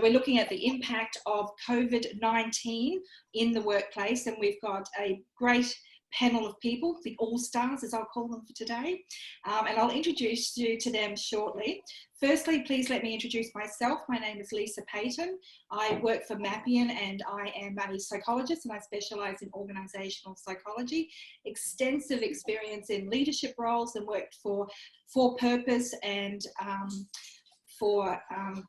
So we're looking at the impact of COVID-19 in the workplace, and we've got a great panel of people, the all-stars as I'll call them for today, and I'll introduce you to them shortly. Firstly, please let me introduce myself. My name is Lisa Payton. I work for Mappian and I am a psychologist and I specialise in organisational psychology. Extensive experience in leadership roles and worked for purpose and for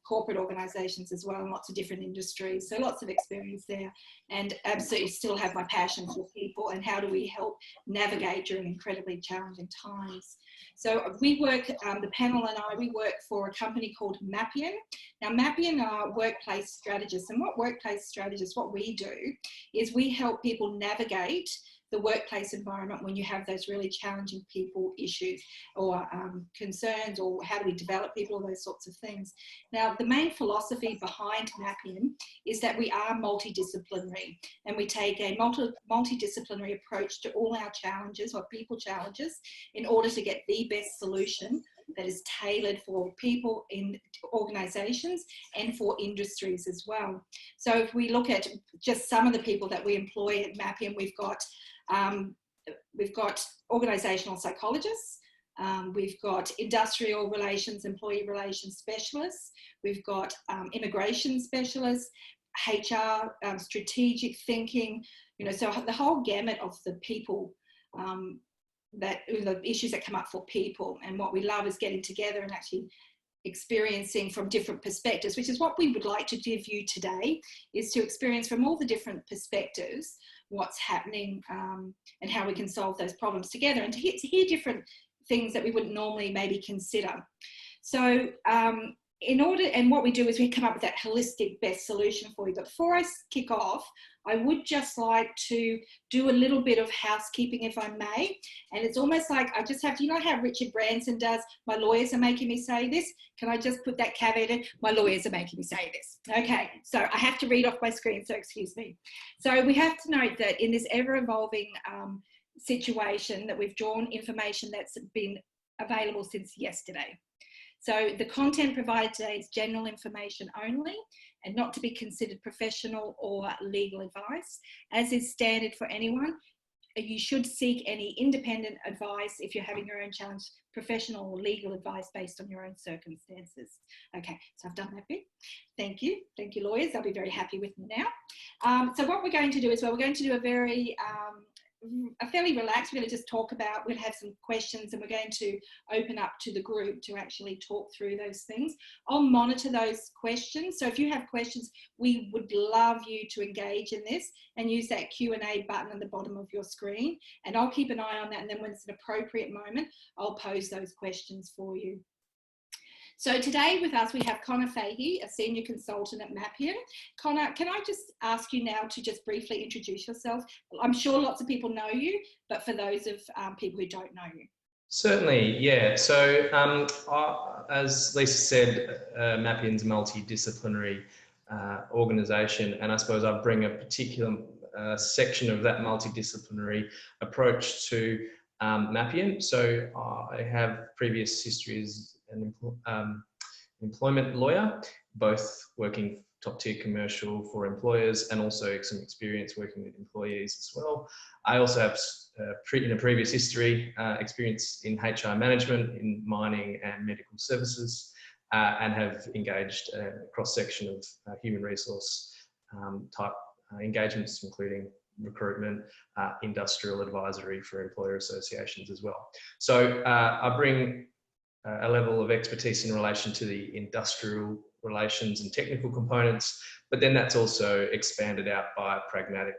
corporate organisations as well, in lots of different industries. So lots of experience there, and absolutely still have my passion for people and how do we help navigate during incredibly challenging times. So we work, the panel and I, we work for a company called Mappian. Now Mappian are workplace strategists, and what we do is we help people navigate the workplace environment when you have those really challenging people issues or concerns, or how do we develop people, or those sorts of things. Now, the main philosophy behind Mappian is that we are multidisciplinary, and we take a multidisciplinary approach to all our challenges or people challenges in order to get the best solution that is tailored for people in organisations and for industries as well. So if we look at just some of the people that we employ at Mappian, we've got organisational psychologists, we've got industrial relations, employee relations specialists, we've got immigration specialists, HR, strategic thinking, you know, so the whole gamut of the people, the issues that come up for people. And what we love is getting together and actually experiencing from different perspectives, which is what we would like to give you today, is to experience from all the different perspectives what's happening and how we can solve those problems together, and to hear different things that we wouldn't normally maybe consider. So and what we do is we come up with that holistic best solution for you. But before I kick off, I would just like to do a little bit of housekeeping, if I may. And it's almost like I just have to, you know how Richard Branson does, my lawyers are making me say this? Can I just put that caveat in? My lawyers are making me say this. Okay, so I have to read off my screen, so excuse me. So we have to note that in this ever-evolving situation that we've drawn information that's been available since yesterday. So the content provided today is general information only and not to be considered professional or legal advice. As is standard for anyone, you should seek any independent advice if you're having your own challenge, professional or legal advice based on your own circumstances. Okay, so I've done that bit. Thank you, lawyers. They'll be very happy with me now. So what we're going to do is, well, we're going to do a fairly relaxed, we're going to just talk about, we'll have some questions, and we're going to open up to the group to actually talk through those things. I'll monitor those questions. So if you have questions, we would love you to engage in this and use that Q&A button at the bottom of your screen. And I'll keep an eye on that. And then when it's an appropriate moment, I'll pose those questions for you. So today with us, we have Connor Fahey, a senior consultant at Mappian. Connor, can I just ask you now to just briefly introduce yourself? I'm sure lots of people know you, but for those of people who don't know you. Certainly, yeah. So as Lisa said, Mappian's a multidisciplinary organisation, and I suppose I bring a particular section of that multidisciplinary approach to Mappian. So I have previous history as an employment lawyer, both working top-tier commercial for employers and also some experience working with employees as well. I also have, in a previous history, experience in HR management, in mining and medical services, and have engaged a cross-section of human resource type engagements, including recruitment, industrial advisory for employer associations as well. So I bring a level of expertise in relation to the industrial relations and technical components, but then that's also expanded out by pragmatic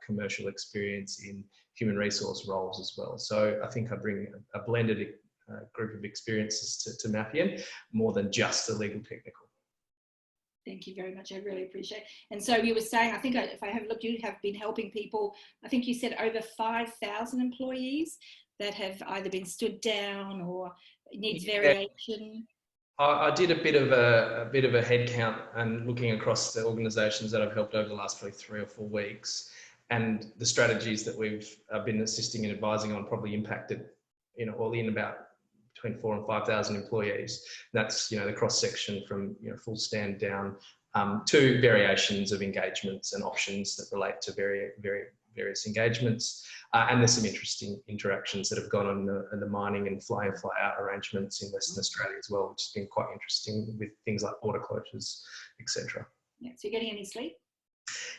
commercial experience in human resource roles as well. So I think I bring a blended group of experiences to Mappian, more than just the legal technical. Thank you very much. I really appreciate it. And so you were saying, I think if I have looked, you have been helping people, I think you said over 5,000 employees that have either been stood down or needs variation. I did a bit of a head count and looking across the organisations that I've helped over the last probably 3 or 4 weeks, and the strategies that we've been assisting and advising on probably impacted, all in about between 4,000 and 5,000 employees. That's, the cross section from, full stand down to variations of engagements and options that relate to various engagements. And there's some interesting interactions that have gone on in the mining and fly in, fly out arrangements in Western Australia as well, which has been quite interesting with things like border closures, etc. Yeah, so you're getting any sleep?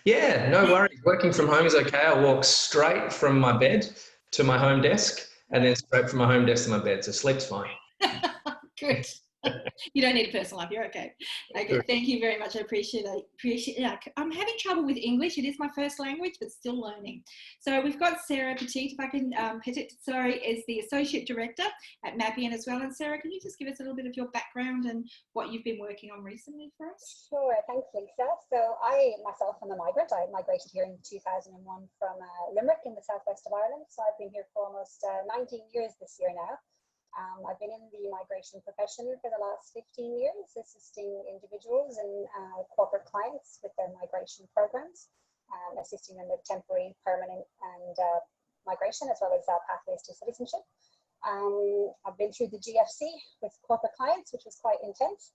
Yeah, no worries. Working from home is okay. I walk straight from my bed to my home desk and then straight from my home desk to my bed. So sleep's fine. Good. You don't need a personal life. You're okay. Okay. Thank you very much. I appreciate it. Yeah, I'm having trouble with English. It is my first language, but still learning. So we've got Sarah Petit, if I can, is the Associate Director at Mappian as well. And Sarah, can you just give us a little bit of your background and what you've been working on recently for us? Sure. Thanks, Lisa. So I myself am a migrant. I migrated here in 2001 from Limerick in the southwest of Ireland. So I've been here for almost 19 years this year now. I've been in the migration profession for the last 15 years, assisting individuals and corporate clients with their migration programs, assisting them with temporary, permanent and migration, as well as pathways to citizenship. I've been through the GFC with corporate clients, which was quite intense.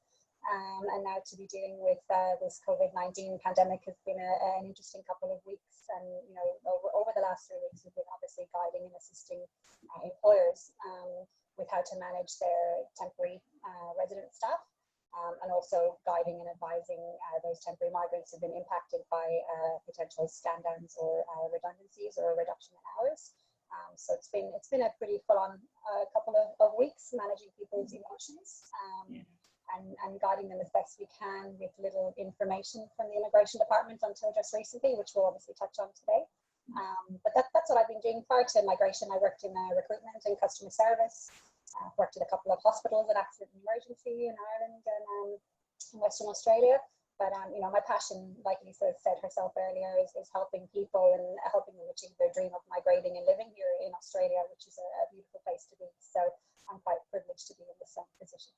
And now to be dealing with this COVID-19 pandemic has been an interesting couple of weeks. And, you know, over the last 3 weeks, we've been obviously guiding and assisting employers with how to manage their temporary resident staff, and also guiding and advising those temporary migrants who've been impacted by potential stand downs or redundancies or a reduction in hours. So it's been a pretty full-on couple of weeks managing people's emotions and guiding them as best we can with little information from the immigration department until just recently, which we'll obviously touch on today. But that's what I've been doing prior to migration. I worked in recruitment and customer service. Worked at a couple of hospitals at accident and emergency in Ireland and in Western Australia. But you know, my passion, like Lisa said herself earlier, is helping people and helping them achieve their dream of migrating and living here in Australia, which is a beautiful place to be. So I'm quite privileged to be in this position.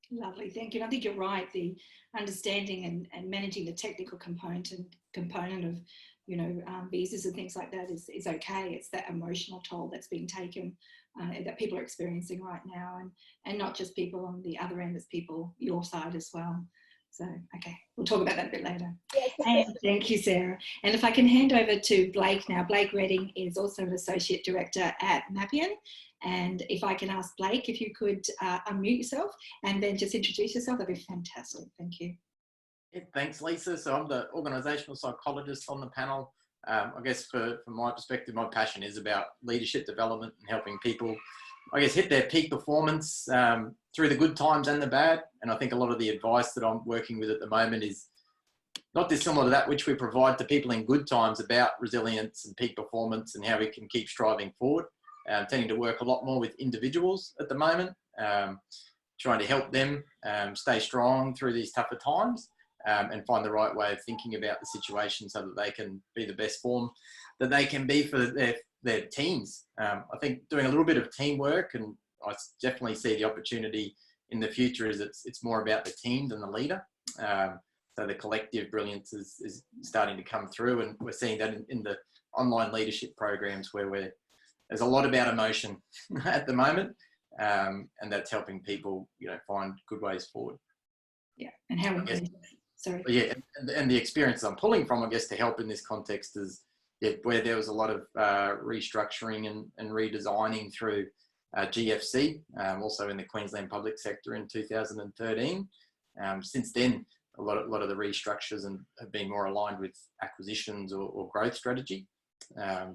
Lovely, thank you. And I think you're right. The understanding and managing the technical component of, you know, visas and things like that is okay. It's that emotional toll that's being taken, that people are experiencing right now, and not just people on the other end, it's people your side as well. So, okay, we'll talk about that a bit later. Yes. And thank you, Sarah. And if I can hand over to Blake now. Blake Redding is also an Associate Director at Mappian. And if I can ask Blake, if you could unmute yourself and then just introduce yourself, that'd be fantastic. Thank you. Yeah, thanks, Lisa. So I'm the organisational psychologist on the panel. I guess from my perspective, my passion is about leadership development and helping people, I guess, hit their peak performance through the good times and the bad. And I think a lot of the advice that I'm working with at the moment is not dissimilar to that which we provide to people in good times about resilience and peak performance and how we can keep striving forward. Tending to work a lot more with individuals at the moment, trying to help them stay strong through these tougher times. And find the right way of thinking about the situation so that they can be the best form that they can be for their teams. I think doing a little bit of teamwork, and I definitely see the opportunity in the future is it's more about the team than the leader. So the collective brilliance is starting to come through, and we're seeing that in the online leadership programs where there's a lot about emotion at the moment, and that's helping people, you know, find good ways forward. Yeah, and how we Sorry. Yeah, and the experience I'm pulling from, I guess, to help in this context is where there was a lot of restructuring and redesigning through GFC, also in the Queensland public sector in 2013. Since then, a lot of the restructures have been more aligned with acquisitions or growth strategy.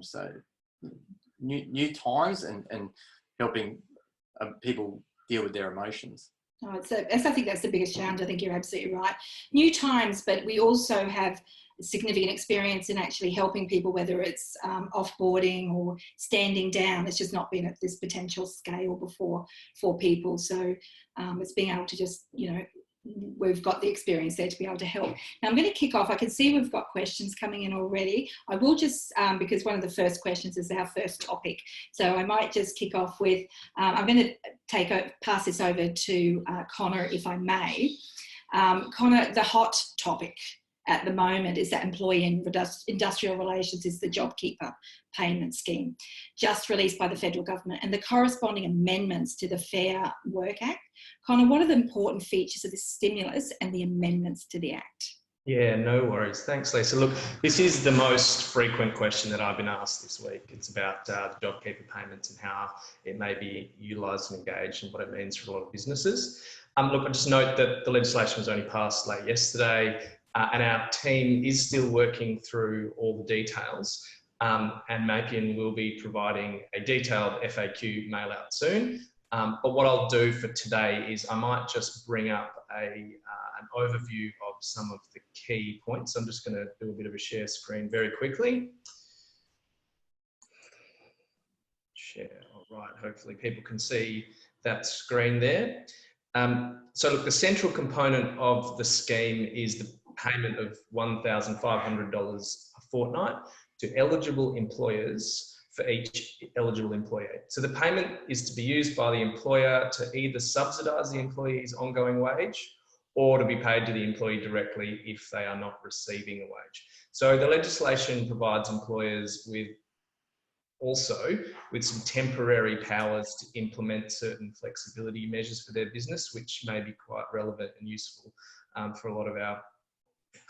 So new times and helping people deal with their emotions. Oh, I think that's the biggest challenge. I think you're absolutely right. New times, but we also have significant experience in actually helping people, whether it's offboarding or standing down. It's just not been at this potential scale before for people. So it's being able to just, you know, we've got the experience there to be able to help. Now I'm going to kick off. I can see we've got questions coming in already. I will just, because one of the first questions is our first topic. So I might just kick off with, I'm going to pass this over to Connor, if I may. Connor, the hot topic at the moment is that employee and industrial relations is the JobKeeper payment scheme, just released by the federal government, and the corresponding amendments to the Fair Work Act. Connor, what are the important features of this stimulus and the amendments to the Act? Yeah, no worries. Thanks, Lisa. Look, this is the most frequent question that I've been asked this week. It's about the JobKeeper payments and how it may be utilised and engaged and what it means for a lot of businesses. Look, I just note that the legislation was only passed late yesterday, and our team is still working through all the details. And Mapian will be providing a detailed FAQ mail out soon. But what I'll do for today is I might just bring up an overview of some of the key points. I'm just going to do a bit of a share screen very quickly. Share, all right, hopefully people can see that screen there. So look, the central component of the scheme is the payment of $1,500 a fortnight to eligible employers for each eligible employee. So the payment is to be used by the employer to either subsidise the employee's ongoing wage or to be paid to the employee directly if they are not receiving a wage. So the legislation provides employers with some temporary powers to implement certain flexibility measures for their business, which may be quite relevant and useful for a lot of our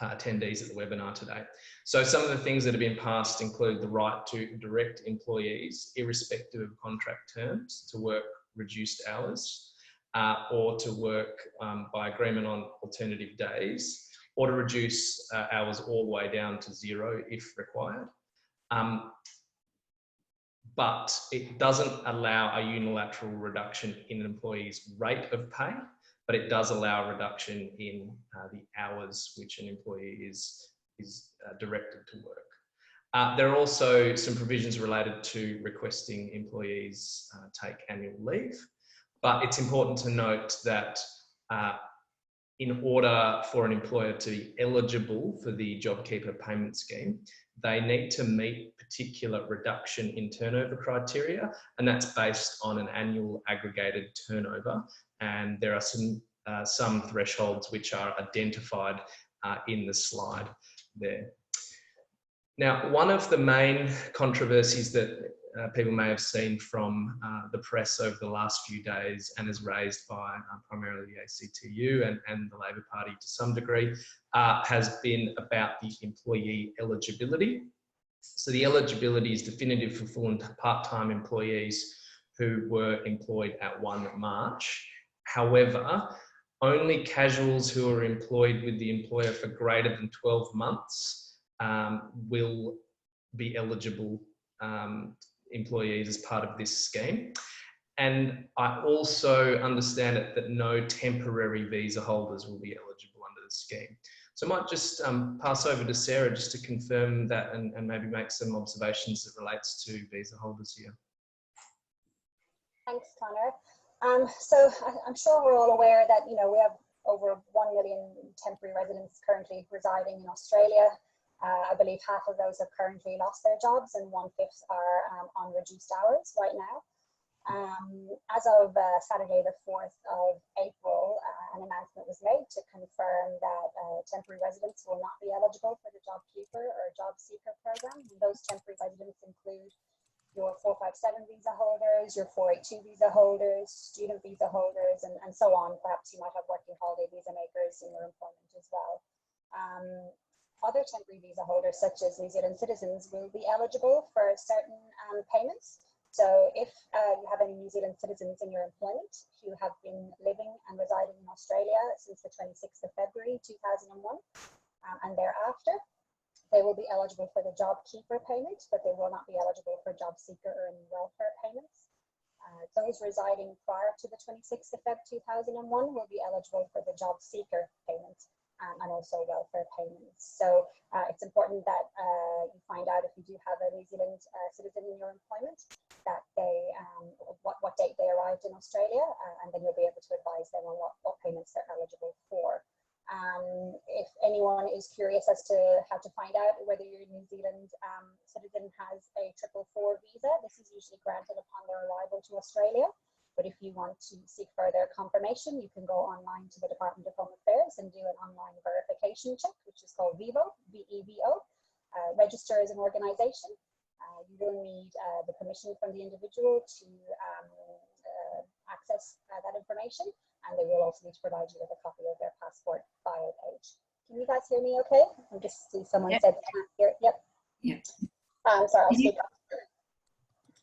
attendees at the webinar today. So some of the things that have been passed include the right to direct employees, irrespective of contract terms, to work reduced hours or to work by agreement on alternative days, or to reduce hours all the way down to 0 if required. But it doesn't allow a unilateral reduction in an employee's rate of pay, but it does allow a reduction in the hours which an employee is directed to work. There are also some provisions related to requesting employees take annual leave, but it's important to note that in order for an employer to be eligible for the JobKeeper payment scheme, they need to meet particular reduction in turnover criteria, and that's based on an annual aggregated turnover. And there are some thresholds which are identified in the slide there. Now, one of the main controversies that people may have seen from the press over the last few days, and is raised by primarily the ACTU and the Labor Party to some degree, has been about the employee eligibility. So the eligibility is definitive for full and part-time employees who were employed at 1 March. However, only casuals who are employed with the employer for greater than 12 months will be eligible employees as part of this scheme. And I also understand that no temporary visa holders will be eligible under the scheme. So I might just pass over to Sarah just to confirm that and maybe make some observations that relates to visa holders here. Thanks, Connor. So I'm sure we're all aware that, we have over 1 million temporary residents currently residing in Australia. I believe half of those have currently lost their jobs and 1/5 are on reduced hours right now. As of Saturday, the 4th of April, an announcement was made to confirm that temporary residents will not be eligible for the JobKeeper or Job Seeker program. And those temporary residents include your 457 visa holders, your 482 visa holders, student visa holders, and so on. Perhaps you might have working holiday visa makers in your employment as well. Other temporary visa holders, such as New Zealand citizens, will be eligible for certain payments. So if you have any New Zealand citizens in your employment who have been living and residing in Australia since the 26th of February 2001 and thereafter, they will be eligible for the JobKeeper payment, but they will not be eligible for Job Seeker or any welfare payments. Those residing prior to the 26th of Feb 2001 will be eligible for the Job Seeker payment and also welfare payments. So it's important that you find out if you do have a New Zealand citizen in your employment, that they what date they arrived in Australia, and then you'll be able to advise them on what payments they're eligible for. If anyone is curious as to how to find out whether your New Zealand citizen has a 444 visa, this is usually granted upon their arrival to Australia. But if you want to seek further confirmation, you can go online to the Department of Home Affairs and do an online verification check, which is called VEVO, V-E-V-O. Register as an organization. You will need the permission from the individual to access that information, and they will also need to provide you with a copy of their passport bio page. Can you guys hear me okay? I just see someone Yep. said they can't hear it. Yep. Yeah. Sorry, I'll speak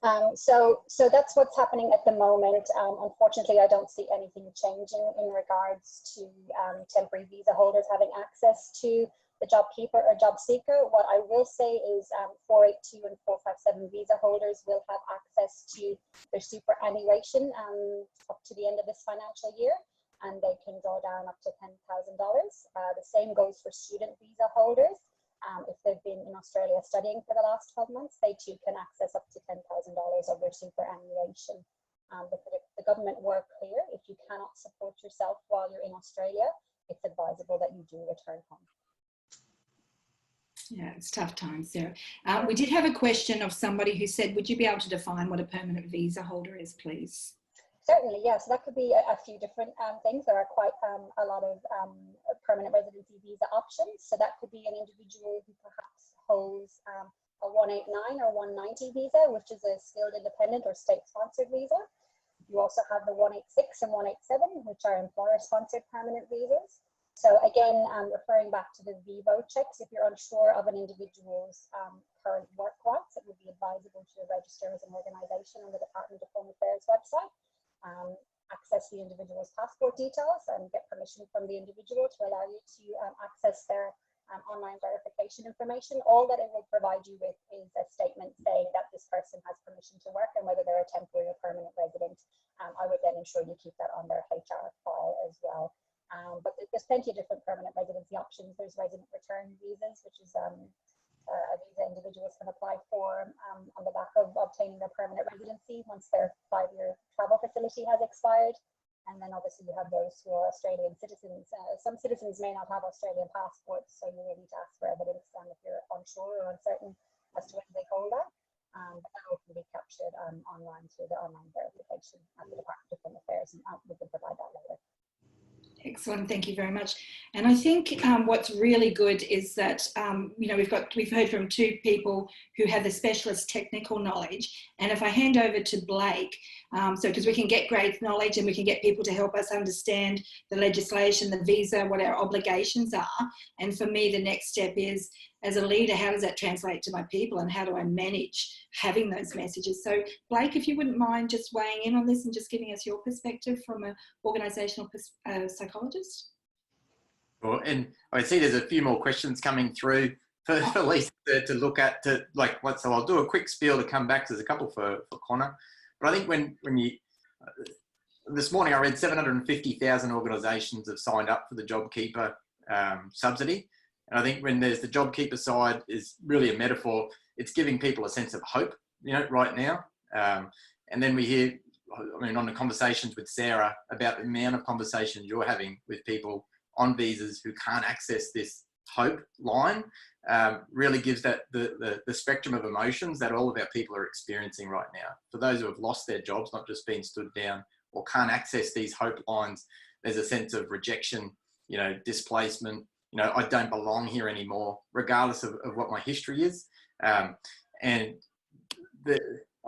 up. So that's what's happening at the moment. Unfortunately, I don't see anything changing in regards to temporary visa holders having access to the job keeper or job seeker. What I will say is 482 and 457 visa holders will have access to their superannuation up to the end of this financial year, and they can draw down up to $10,000. The same goes for student visa holders. If they've been in Australia studying for the last 12 months, they too can access up to $10,000 of their superannuation. But the government were clear, if you cannot support yourself while you're in Australia, it's advisable that you do return home. Yeah, it's tough times, Sarah. We did have a question of somebody who said, would you be able to define what a permanent visa holder is, please? Certainly, yeah. So that could be a few different things. There are quite a lot of permanent residency visa options. So that could be an individual who perhaps holds a 189 or 190 visa, which is a skilled independent or state-sponsored visa. You also have the 186 and 187, which are employer-sponsored permanent visas. So again, referring back to the VIVO checks, if you're unsure of an individual's current work rights, it would be advisable to register as an organisation on the Department of Home Affairs website. Access the individual's passport details and get permission from the individual to allow you to access their online verification information. All that it will provide you with is a statement saying that this person has permission to work and whether they're a temporary or permanent resident. I would then ensure you keep that on their HR file as well. But there's plenty of different permanent residency options. There's resident return visas, which is a visa individuals can apply for on the back of obtaining their permanent residency once their 5-year travel facility has expired. And then obviously you have those who are Australian citizens. Some citizens may not have Australian passports, so you will need to ask for evidence if you're unsure or uncertain as to whether they hold that. But that all can be captured online through the online verification at the Department of Home Affairs, and we can provide that later. Excellent, thank you very much. And I think what's really good is that you know, we've heard from two people who have the specialist technical knowledge, and if I hand over to Blake, so because we can get great knowledge and we can get people to help us understand the legislation, the visa, what our obligations are, and for me the next step is, as a leader, how does that translate to my people and how do I manage having those messages? So Blake, if you wouldn't mind just weighing in on this and just giving us your perspective from an organisational psychologist. Well, and I see there's a few more questions coming through for Lisa to look at, so I'll do a quick spiel to come back. There's a couple for Connor. But I think when you, this morning I read 750,000 organisations have signed up for the JobKeeper subsidy. And I think when there's the JobKeeper side is really a metaphor, it's giving people a sense of hope, you know, right now. And then we hear, I mean, on the conversations with Sarah about the amount of conversations you're having with people on visas who can't access this hope line, really gives that the spectrum of emotions that all of our people are experiencing right now. For those who have lost their jobs, not just been stood down or can't access these hope lines, there's a sense of rejection, you know, displacement, you know, I don't belong here anymore, regardless of what my history is. And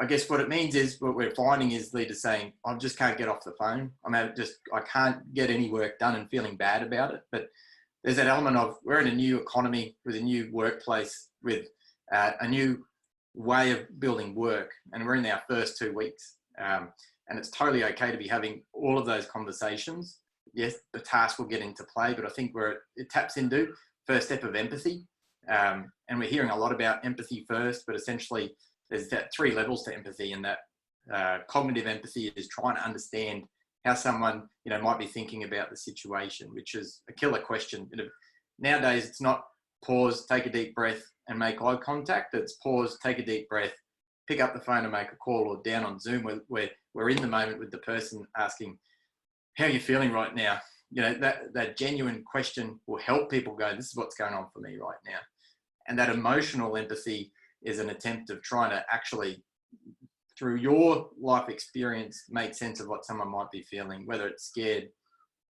I guess what it means is, what we're finding is leaders saying, I just can't get off the phone. I can't get any work done and feeling bad about it. But there's that element of, we're in a new economy with a new workplace, with a new way of building work. And we're in our first 2 weeks. And it's totally okay to be having all of those conversations. Yes, the task will get into play, but I think where it taps into first step of empathy. And we're hearing a lot about empathy first, but essentially there's that 3 levels to empathy, and that cognitive empathy is trying to understand how someone, you know, might be thinking about the situation, which is a killer question. You know, nowadays it's not pause, take a deep breath and make eye contact. It's pause, take a deep breath, pick up the phone and make a call, or down on Zoom where we're in the moment with the person asking, how are you feeling right now? You know, that genuine question will help people go, this is what's going on for me right now. And that emotional empathy is an attempt of trying to actually, through your life experience, make sense of what someone might be feeling, whether it's scared,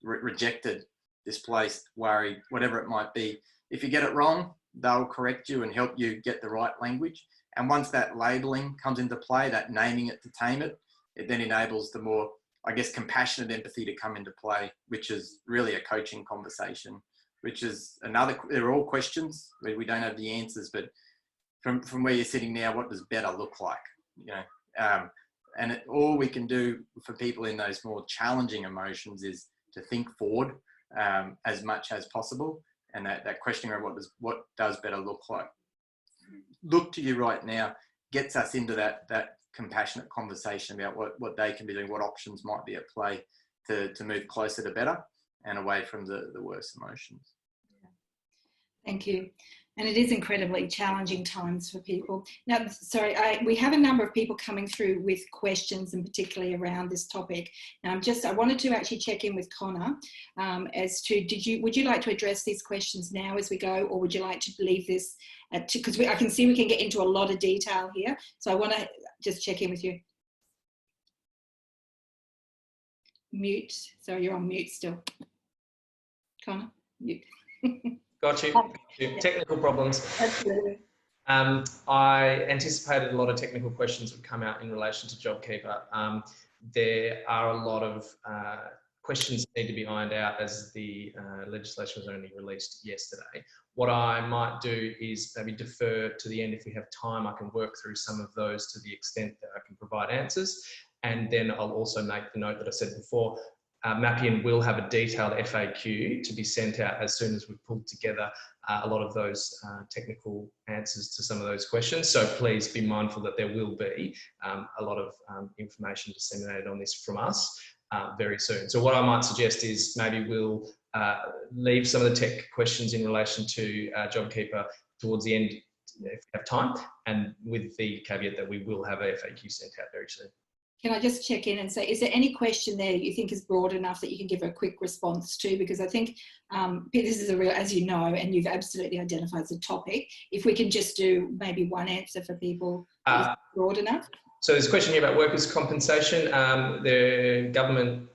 rejected, displaced, worried, whatever it might be. If you get it wrong, they'll correct you and help you get the right language. And once that labeling comes into play, that naming it to tame it, it then enables the more, I guess, compassionate empathy to come into play, which is really a coaching conversation which is another, they're all questions where we don't have the answers, but from where you're sitting now, what does better look like? You know, and all we can do for people in those more challenging emotions is to think forward as much as possible. And that question around what does better look like? Look to you right now gets us into that compassionate conversation about what they can be doing, what options might be at play to move closer to better and away from the worst emotions. Thank you. And it is incredibly challenging times for people. Now, sorry, we have a number of people coming through with questions, and particularly around this topic. I wanted to actually check in with Connor as to, would you like to address these questions now as we go, or would you like to leave this because I can see we can get into a lot of detail here. So I want to just check in with you. Mute. Sorry, you're on mute still. Connor, mute. Got you. Technical problems. Absolutely. I anticipated a lot of technical questions would come out in relation to JobKeeper. There are a lot of questions that need to be ironed out as the legislation was only released yesterday. What I might do is maybe defer to the end. If we have time, I can work through some of those to the extent that I can provide answers. And then I'll also make the note that I said before, Mappian will have a detailed FAQ to be sent out as soon as we've pulled together a lot of those technical answers to some of those questions. So please be mindful that there will be a lot of information disseminated on this from us very soon. So what I might suggest is maybe we'll leave some of the tech questions in relation to JobKeeper towards the end if we have time, and with the caveat that we will have a FAQ sent out very soon. Can I just check in and say, is there any question there that you think is broad enough that you can give a quick response to? Because I think this is a real, as you know, and you've absolutely identified as a topic, if we can just do maybe one answer for people that is broad enough. So there's a question here about workers' compensation. The government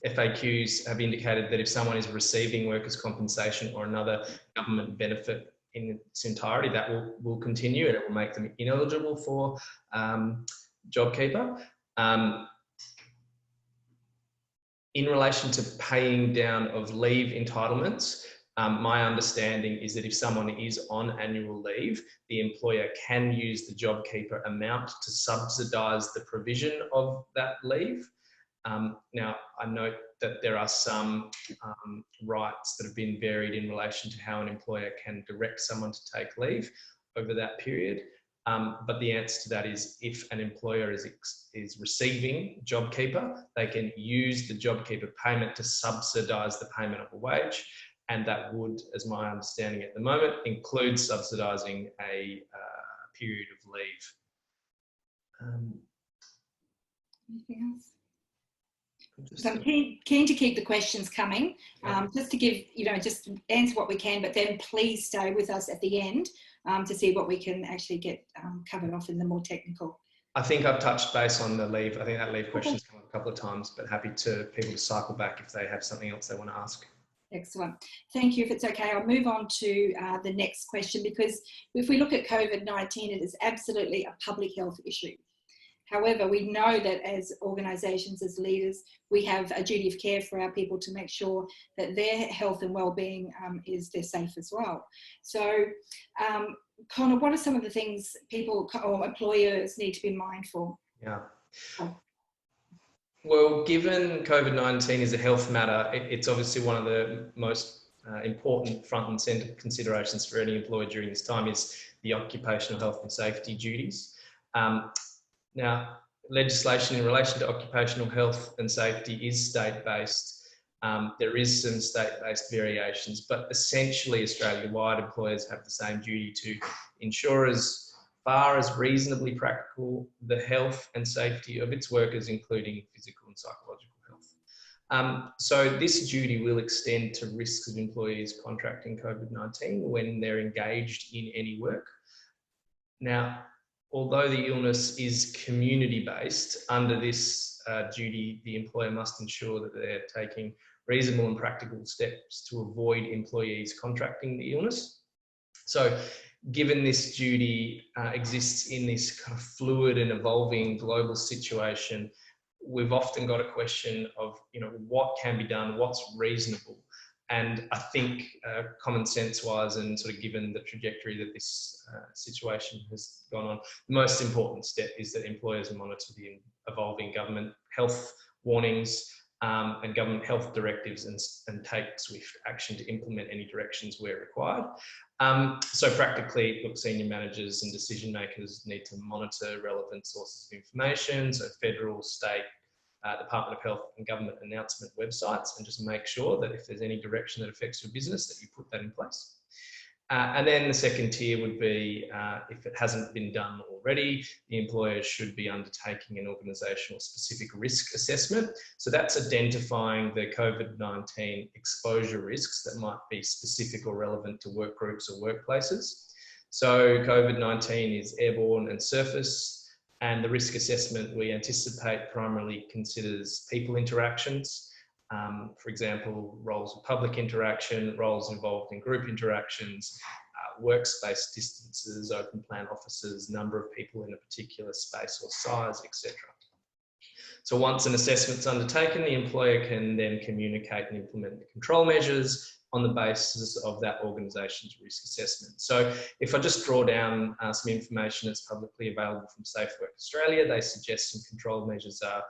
FAQs have indicated that if someone is receiving workers' compensation or another government benefit in its entirety, that will continue, and it will make them ineligible for JobKeeper. In relation to paying down of leave entitlements, my understanding is that if someone is on annual leave, the employer can use the JobKeeper amount to subsidise the provision of that leave. Now, I note that there are some rights that have been varied in relation to how an employer can direct someone to take leave over that period. But the answer to that is if an employer is receiving JobKeeper, they can use the JobKeeper payment to subsidise the payment of a wage. And that would, as my understanding at the moment, include subsidising a period of leave. Anything else? So I'm keen to keep the questions coming, just to give, just answer what we can, but then please stay with us at the end to see what we can actually get covered off in the more technical. I think I've touched base on the leave. I think that leave question's come up a couple of times, but happy to people to cycle back if they have something else they want to ask. Excellent. Thank you. If it's okay, I'll move on to the next question, because if we look at COVID-19, it is absolutely a public health issue. However, we know that as organisations, as leaders, we have a duty of care for our people to make sure that their health and well-being they're safe as well. So, Connor, what are some of the things people or employers need to be mindful? Yeah. Well, given COVID-19 is a health matter, it's obviously one of the most important front and centre considerations for any employer during this time is the occupational health and safety duties. Now, legislation in relation to occupational health and safety is state-based. There is some state-based variations, but essentially Australia-wide employers have the same duty to ensure as far as reasonably practical the health and safety of its workers, including physical and psychological health. So this duty will extend to risks of employees contracting COVID-19 when they're engaged in any work. Now, although the illness is community-based, under this duty, the employer must ensure that they're taking reasonable and practical steps to avoid employees contracting the illness. So, given this duty exists in this kind of fluid and evolving global situation, we've often got a question of, what can be done, what's reasonable. And I think common sense wise, and sort of given the trajectory that this situation has gone on, the most important step is that employers monitor the evolving government health warnings and government health directives and take swift action to implement any directions where required. So practically, look, senior managers and decision makers need to monitor relevant sources of information, so federal, state, Department of Health and government announcement websites, and just make sure that if there's any direction that affects your business, that you put that in place. And then the second tier would be, if it hasn't been done already, the employer should be undertaking an organisational specific risk assessment. So that's identifying the COVID-19 exposure risks that might be specific or relevant to work groups or workplaces. So COVID-19 is airborne and surface, and the risk assessment we anticipate primarily considers people interactions. For example, roles of public interaction, roles involved in group interactions, workspace distances, open plan offices, number of people in a particular space or size, etc. So once an assessment's undertaken, the employer can then communicate and implement the control measures on the basis of that organisation's risk assessment. So if I just draw down some information that's publicly available from Safe Work Australia, they suggest some control measures are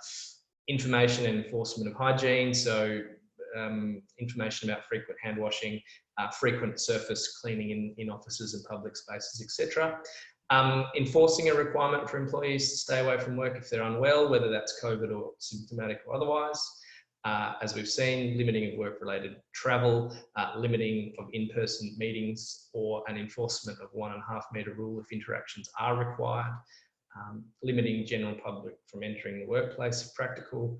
information and enforcement of hygiene, so information about frequent hand washing, frequent surface cleaning in offices and public spaces, etc. Enforcing a requirement for employees to stay away from work if they're unwell, whether that's COVID or symptomatic or otherwise. As we've seen, limiting of work-related travel, limiting of in-person meetings, or an enforcement of 1.5 metre rule if interactions are required. Limiting general public from entering the workplace if practical,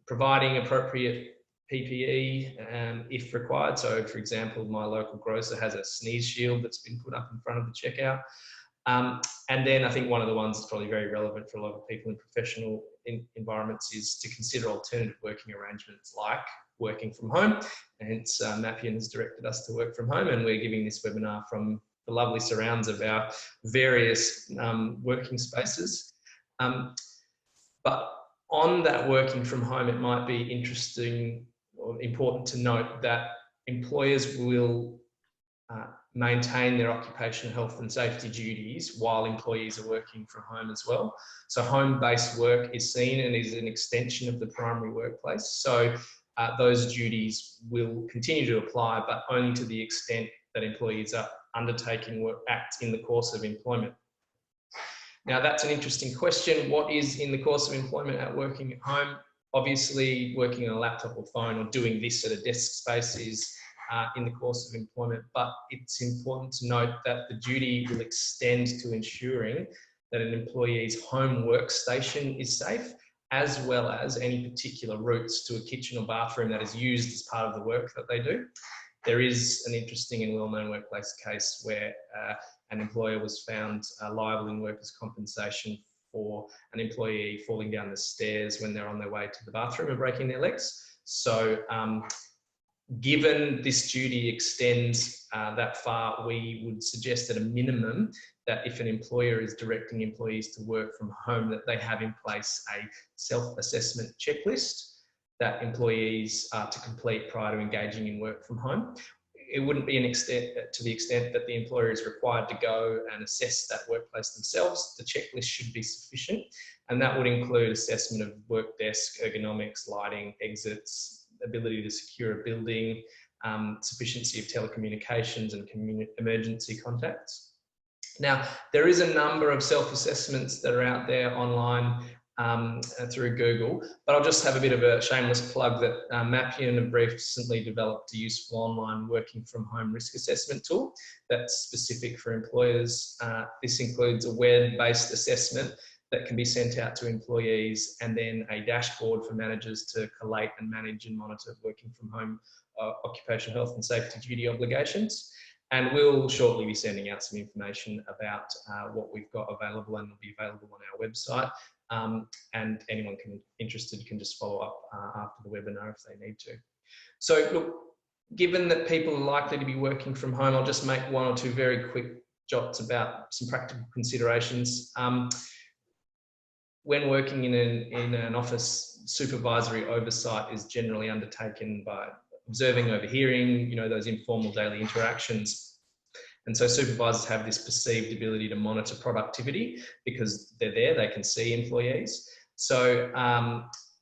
providing appropriate PPE if required. So for example, my local grocer has a sneeze shield that's been put up in front of the checkout. And then I think one of the ones that's probably very relevant for a lot of people in professional environments is to consider alternative working arrangements like working from home. And hence Mapian has directed us to work from home, and we're giving this webinar from the lovely surrounds of our various working spaces. But on that working from home, it might be interesting or important to note that employers will maintain their occupational health and safety duties while employees are working from home as well. So home-based work is seen and is an extension of the primary workplace. So those duties will continue to apply, but only to the extent that employees are undertaking work acts in the course of employment. Now that's an interesting question. What is in the course of employment at working at home? Obviously working on a laptop or phone or doing this at a desk space is in the course of employment, but it's important to note that the duty will extend to ensuring that an employee's home workstation is safe, as well as any particular routes to a kitchen or bathroom that is used as part of the work that they do. There is an interesting and well-known workplace case where an employer was found liable in workers' compensation for an employee falling down the stairs when they're on their way to the bathroom and breaking their legs. So given this duty extends that far, we would suggest at a minimum that if an employer is directing employees to work from home, that they have in place a self-assessment checklist that employees are to complete prior to engaging in work from home. It wouldn't be to the extent that the employer is required to go and assess that workplace themselves. The checklist should be sufficient, and that would include assessment of work desk, ergonomics, lighting, exits, ability to secure a building, sufficiency of telecommunications and emergency contacts. Now, there is a number of self-assessments that are out there online through Google, but I'll just have a bit of a shameless plug that Mapian have recently developed a useful online working from home risk assessment tool that's specific for employers. This includes a web-based assessment that can be sent out to employees, and then a dashboard for managers to collate and manage and monitor working from home occupational health and safety duty obligations. And we'll shortly be sending out some information about what we've got available, and it'll be available on our website. And anyone interested can just follow up after the webinar if they need to. So look, given that people are likely to be working from home, I'll just make one or two very quick jots about some practical considerations. When working in an office, supervisory oversight is generally undertaken by observing, overhearing, those informal daily interactions. And so supervisors have this perceived ability to monitor productivity because they're there, they can see employees. So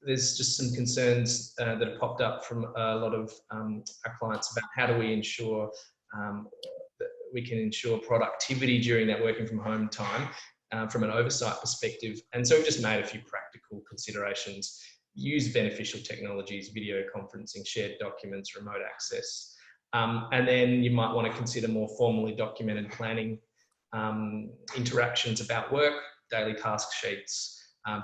there's just some concerns that have popped up from a lot of our clients about how do we ensure that we can ensure productivity during that working from home time from an oversight perspective. And so we've just made a few practical considerations. Use beneficial technologies, video conferencing, shared documents, remote access. And then you might want to consider more formally documented planning interactions about work, daily task sheets,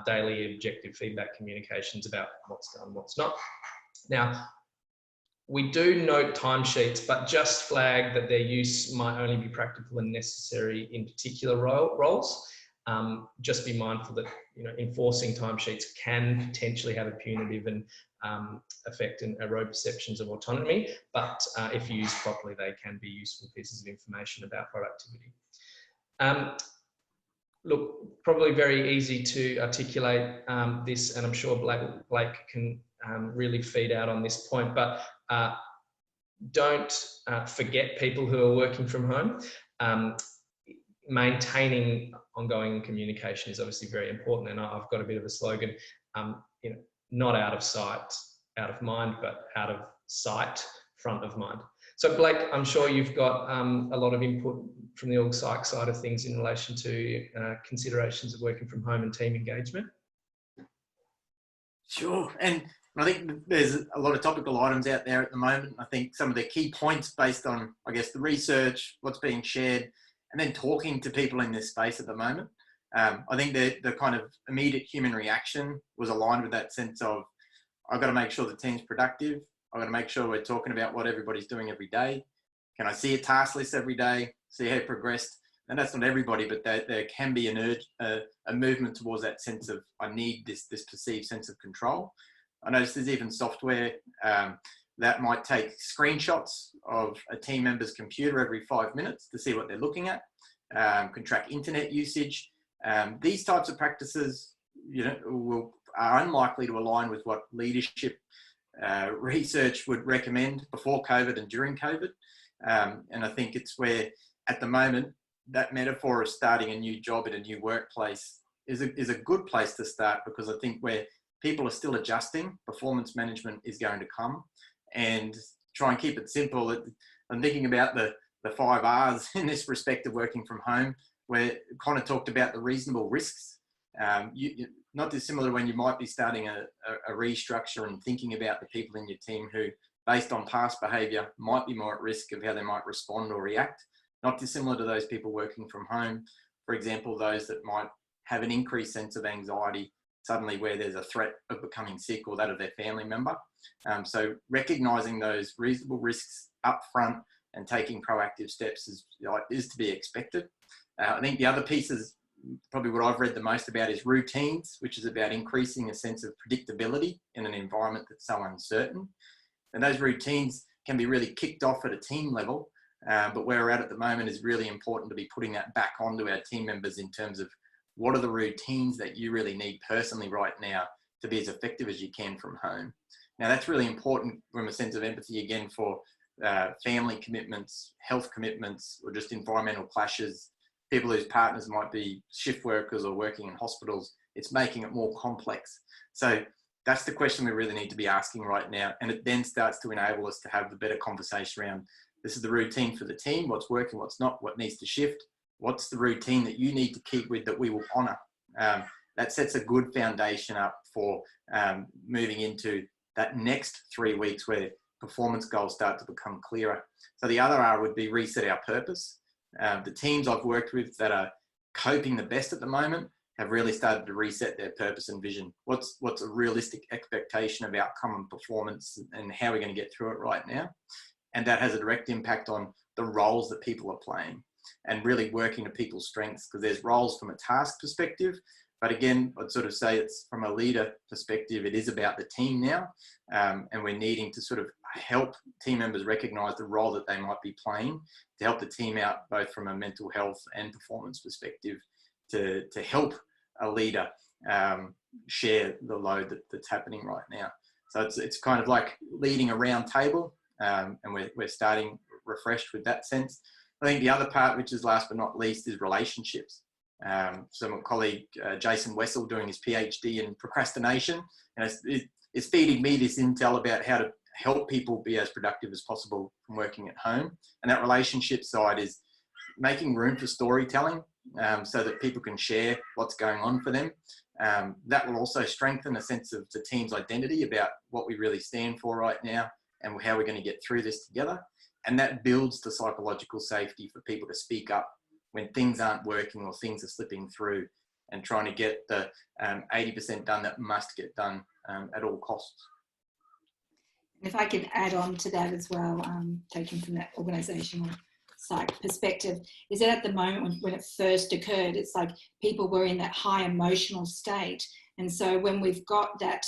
daily objective feedback communications about what's done, what's not. Now, we do note timesheets, but just flag that their use might only be practical and necessary in particular roles. Just be mindful that enforcing timesheets can potentially have a punitive and effect and erode perceptions of autonomy, but if used properly, they can be useful pieces of information about productivity. Look, probably very easy to articulate this, and I'm sure Blake can really feed out on this point, but don't forget people who are working from home. Maintaining ongoing communication is obviously very important, and I've got a bit of a slogan, not out of sight, out of mind, but out of sight, front of mind. So Blake, I'm sure you've got a lot of input from the org psych side of things in relation to considerations of working from home and team engagement. Sure, and I think there's a lot of topical items out there at the moment. I think some of the key points based on, I guess, the research, what's being shared, and then talking to people in this space at the moment. I think the kind of immediate human reaction was aligned with that sense of, I've got to make sure the team's productive. I've got to make sure we're talking about what everybody's doing every day. Can I see a task list every day, see how it progressed? And that's not everybody, but there can be an urge, a movement towards that sense of, I need this perceived sense of control. I noticed there's even software that might take screenshots of a team member's computer every 5 minutes to see what they're looking at, can track internet usage. These types of practices, are unlikely to align with what leadership research would recommend before COVID and during COVID. And I think it's where, at the moment, that metaphor of starting a new job in a new workplace is a good place to start, because I think where people are still adjusting, performance management is going to come. And try and keep it simple. I'm thinking about the 5 R's in this respect of working from home, where Connor talked about the reasonable risks. Not dissimilar when you might be starting a restructure and thinking about the people in your team who, based on past behaviour, might be more at risk of how they might respond or react. Not dissimilar to those people working from home. For example, those that might have an increased sense of anxiety suddenly where there's a threat of becoming sick or that of their family member. So recognising those reasonable risks up front and taking proactive steps is to be expected. I think the other piece is probably what I've read the most about is routines, which is about increasing a sense of predictability in an environment that's so uncertain. And those routines can be really kicked off at a team level, but where we're at the moment is really important to be putting that back onto our team members in terms of what are the routines that you really need personally right now to be as effective as you can from home. Now that's really important from a sense of empathy, again, for family commitments, health commitments, or just environmental clashes, people whose partners might be shift workers or working in hospitals. It's making it more complex. So that's the question we really need to be asking right now. And it then starts to enable us to have the better conversation around, this is the routine for the team, what's working, what's not, what needs to shift, what's the routine that you need to keep with that we will honour. That sets a good foundation up for moving into that next 3 weeks where performance goals start to become clearer. So the other R would be reset our purpose. The teams I've worked with that are coping the best at the moment have really started to reset their purpose and vision. What's a realistic expectation of outcome and performance, and how we're going to get through it right now. And that has a direct impact on the roles that people are playing and really working to people's strengths, because there's roles from a task perspective. But again, I'd sort of say it's from a leader perspective, it is about the team now. And we're needing to sort of help team members recognize the role that they might be playing to help the team out, both from a mental health and performance perspective, to help a leader share the load that's happening right now. So it's kind of like leading a round table, and we're starting refreshed with that sense. I think the other part, which is last but not least, is relationships. So my colleague Jason Wessel, doing his PhD in procrastination, and it's feeding me this intel about how to help people be as productive as possible from working at home. And that relationship side is making room for storytelling, so that people can share what's going on for them. That will also strengthen a sense of the team's identity about what we really stand for right now and how we're going to get through this together. And that builds the psychological safety for people to speak up when things aren't working or things are slipping through, and trying to get the 80% done that must get done at all costs. If I can add on to that as well, taken from that organisational psych perspective, is that at the moment when it first occurred, it's like people were in that high emotional state. And so when we've got that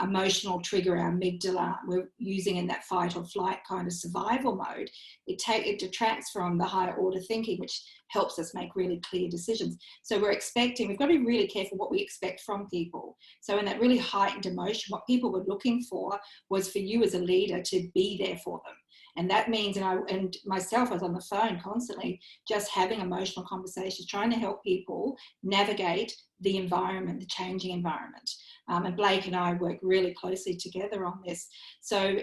emotional trigger, our amygdala, we're using in that fight or flight kind of survival mode, it detracts from the higher order thinking, which helps us make really clear decisions. So we've got to be really careful what we expect from people. So in that really heightened emotion, what people were looking for was for you as a leader to be there for them. And that means, and myself, I was on the phone constantly, just having emotional conversations, trying to help people navigate the environment, the changing environment. And Blake and I work really closely together on this. So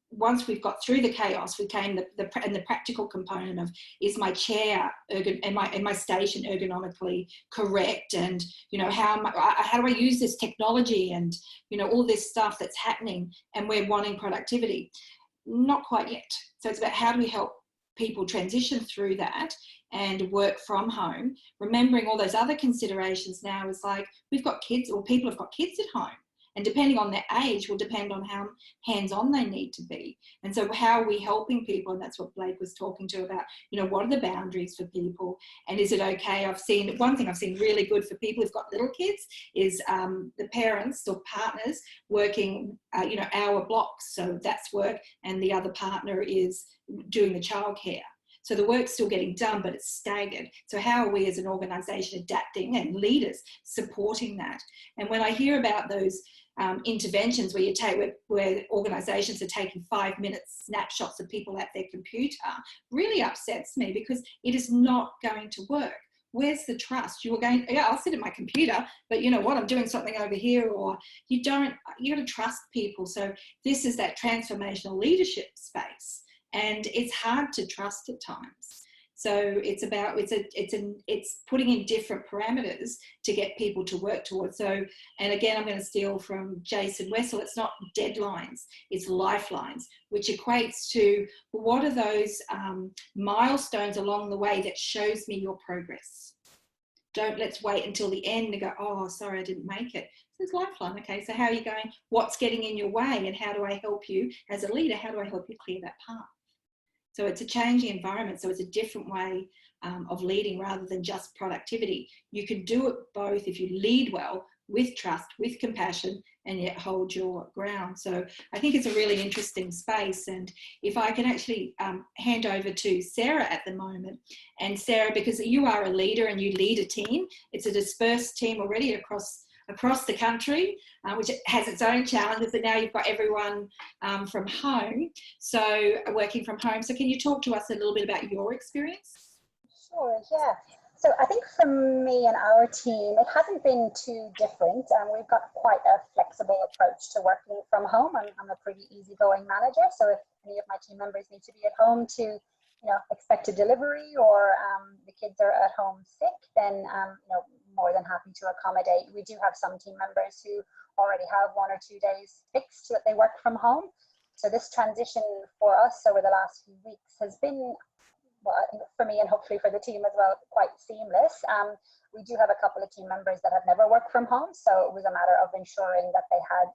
once we've got through the chaos, came the practical component of, is my chair and my station ergonomically correct, and how do I use this technology, and all this stuff that's happening, and we're wanting productivity. Not quite yet. So it's about how do we help people transition through that and work from home, remembering all those other considerations. Now is like, we've got kids, or people have got kids at home, and depending on their age will depend on how hands-on they need to be. And so how are we helping people? And that's what Blake was talking to about, what are the boundaries for people, and is it okay? One thing I've seen really good for people who've got little kids is the parents or partners working hour blocks. So that's work, and the other partner is doing the childcare. So the work's still getting done, but it's staggered. So how are we as an organisation adapting, and leaders supporting that? And when I hear about those interventions where organisations are taking 5-minute snapshots of people at their computer, really upsets me, because it is not going to work. Where's the trust? I'll sit at my computer, but you know what, I'm doing something over here, or you got to trust people. So this is that transformational leadership space. And it's hard to trust at times. So it's putting in different parameters to get people to work towards. So, and again, I'm going to steal from Jason Wessel, it's not deadlines, it's lifelines, which equates to, what are those milestones along the way that shows me your progress? Let's wait until the end and go, oh, sorry, I didn't make it. So it's lifeline. Okay, so how are you going? What's getting in your way? And how do I help you as a leader? How do I help you clear that path? So it's a changing environment. So it's a different way of leading rather than just productivity. You can do it both if you lead well, with trust, with compassion, and yet hold your ground. So I think it's a really interesting space. And if I can actually hand over to Sarah at the moment. And Sarah, because you are a leader and you lead a team, it's a dispersed team already across the country, which has its own challenges, and now you've got everyone from home, so working from home. So can you talk to us a little bit about your experience? Sure, yeah. So I think for me and our team, it hasn't been too different. We've got quite a flexible approach to working from home. I'm a pretty easygoing manager, so if any of my team members need to be at home to expect a delivery, or the kids are at home sick, then more than happy to accommodate. We do have some team members who already have 1 or 2 days fixed that they work from home. So this transition for us over the last few weeks has been, well, I think for me and hopefully for the team as well, quite seamless. We do have a couple of team members that have never worked from home, so it was a matter of ensuring that they had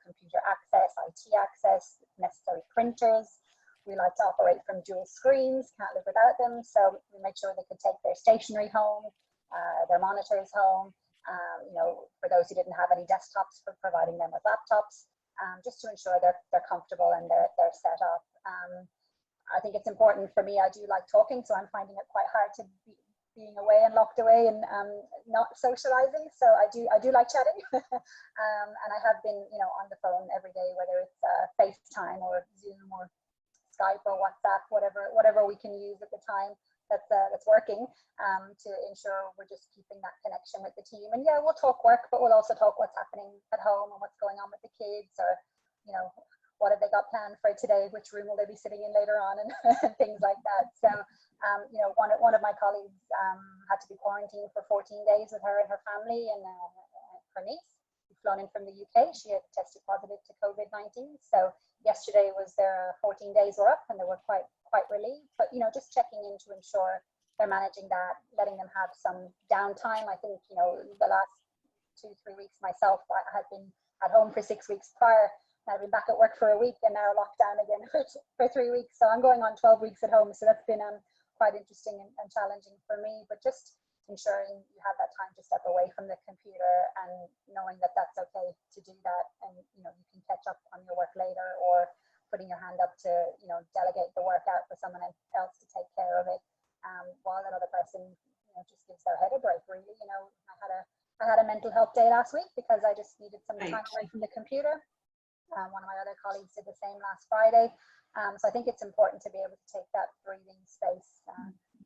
computer access, IT access, necessary printers. We like to operate from dual screens, can't live without them, so we made sure they could take their stationery home, their monitors home, for those who didn't have any desktops, for providing them with laptops, just to ensure they're comfortable and they're set up. I think it's important for me, I do like talking, so I'm finding it quite hard to being away and locked away and not socializing. So I do like chatting, and I have been, you know, on the phone every day, whether it's FaceTime or Zoom or Skype or WhatsApp, whatever we can use at the time that's working, to ensure we're just keeping that connection with the team. And yeah, we'll talk work, but we'll also talk what's happening at home and what's going on with the kids, or, you know, what have they got planned for today? Which room will they be sitting in later on, and things like that. So, you know, one of my colleagues had to be quarantined for 14 days with her and her family, and her niece, who's flown in from the UK. She had tested positive to COVID-19. So yesterday was their 14 days were up, and they were quite relieved. But, you know, just checking in to ensure they're managing that, letting them have some downtime. I think, you know, the last 2-3 weeks myself, I had been at home for 6 weeks prior. I've been back at work for a week, and now locked down again for 3 weeks. So I'm going on 12 weeks at home. So that's been quite interesting and challenging for me. But just ensuring you have that time to step away from the computer, and knowing that that's okay to do that, and, you know, you can catch up on your work later, or putting your hand up to, you know, delegate the work out for someone else to take care of it, while another person, you know, just gives their head a break. Really, you know, I had a mental health day last week because I just needed some time away from the computer. One of my other colleagues did the same last Friday. So I think it's important to be able to take that breathing space.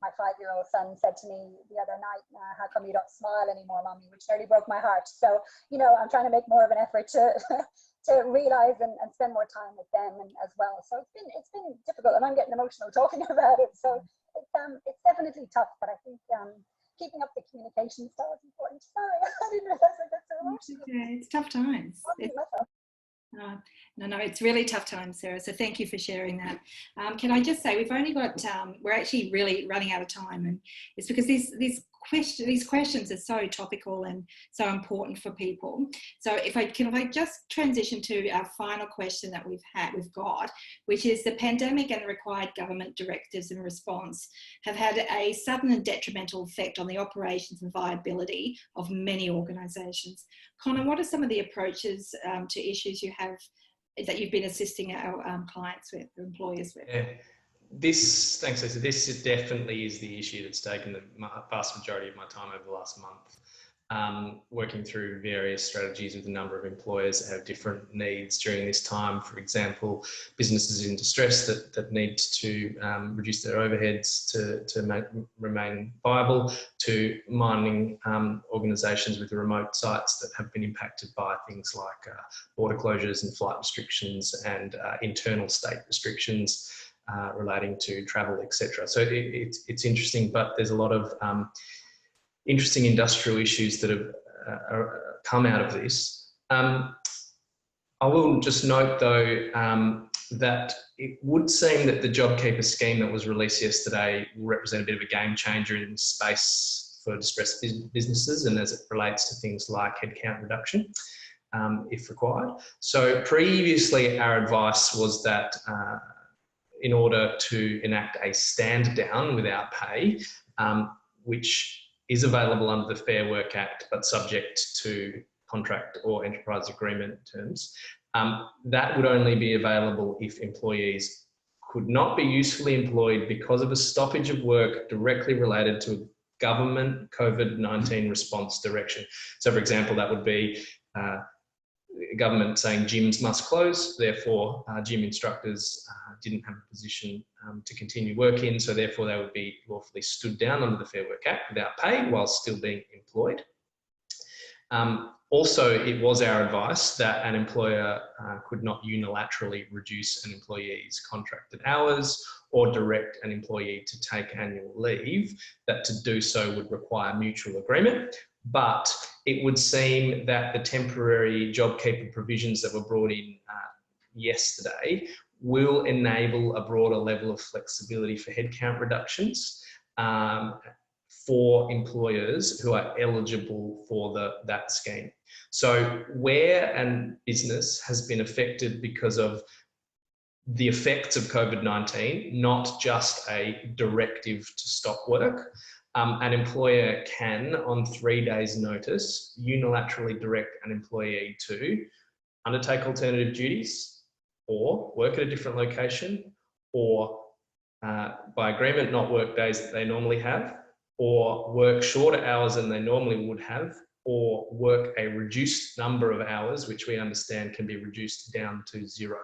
My 5-year-old son said to me the other night, how come you don't smile anymore, Mommy? Which nearly broke my heart. So, you know, I'm trying to make more of an effort to to realize and spend more time with them as well. So it's been difficult, and I'm getting emotional talking about it. So it's definitely tough, but I think keeping up the communication style is important. Sorry, I didn't realize I got so emotional. Okay, it's tough times. No, it's really tough times, Sarah. So thank you for sharing that. Can I just say, we've only got, we're actually really running out of time, and it's because these questions are so topical and so important for people. So if I just transition to our final question that we've got, which is, the pandemic and the required government directives in response have had a sudden and detrimental effect on the operations and viability of many organisations. Connor, what are some of the approaches to issues you have that you've been assisting our clients with, or employers with? Yeah. Thanks, Lisa. This definitely is the issue that's taken the vast majority of my time over the last month, working through various strategies with a number of employers that have different needs during this time. For example, businesses in distress that need to reduce their overheads to remain viable, to mining organisations with remote sites that have been impacted by things like border closures and flight restrictions, and internal state restrictions relating to travel, etc. So it's interesting, but there's a lot of interesting industrial issues that have come out of this. I will just note, though, that it would seem that the JobKeeper scheme that was released yesterday will represent a bit of a game changer in space for distressed businesses, and as it relates to things like headcount reduction, if required. So previously, our advice was that in order to enact a stand down without pay, which is available under the Fair Work Act, but subject to contract or enterprise agreement terms, that would only be available if employees could not be usefully employed because of a stoppage of work directly related to a government COVID-19 response direction. So, for example, that would be government saying gyms must close, therefore gym instructors didn't have a position to continue work in, so therefore they would be lawfully stood down under the Fair Work Act without pay while still being employed. Also, it was our advice that an employer could not unilaterally reduce an employee's contracted hours or direct an employee to take annual leave, that to do so would require mutual agreement. But it would seem that the temporary JobKeeper provisions that were brought in yesterday will enable a broader level of flexibility for headcount reductions for employers who are eligible for that scheme. So where a business has been affected because of the effects of COVID-19, not just a directive to stop work, an employer can, on 3 days' notice, unilaterally direct an employee to undertake alternative duties, or work at a different location, or by agreement not work days that they normally have, or work shorter hours than they normally would have, or work a reduced number of hours, which we understand can be reduced down to 0.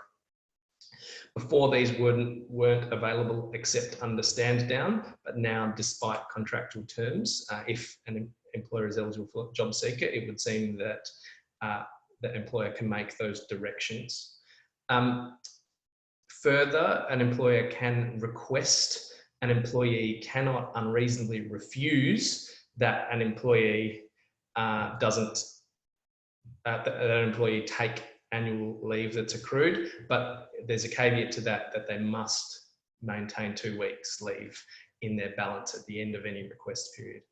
Before, these weren't available except under stand down, but now, despite contractual terms, if an employer is eligible for job seeker, it would seem that the employer can make those directions. Further, an employer can request, an employee cannot unreasonably refuse that an employee that an employee take annual leave that's accrued, but there's a caveat to that, that they must maintain 2 weeks leave in their balance at the end of any request period.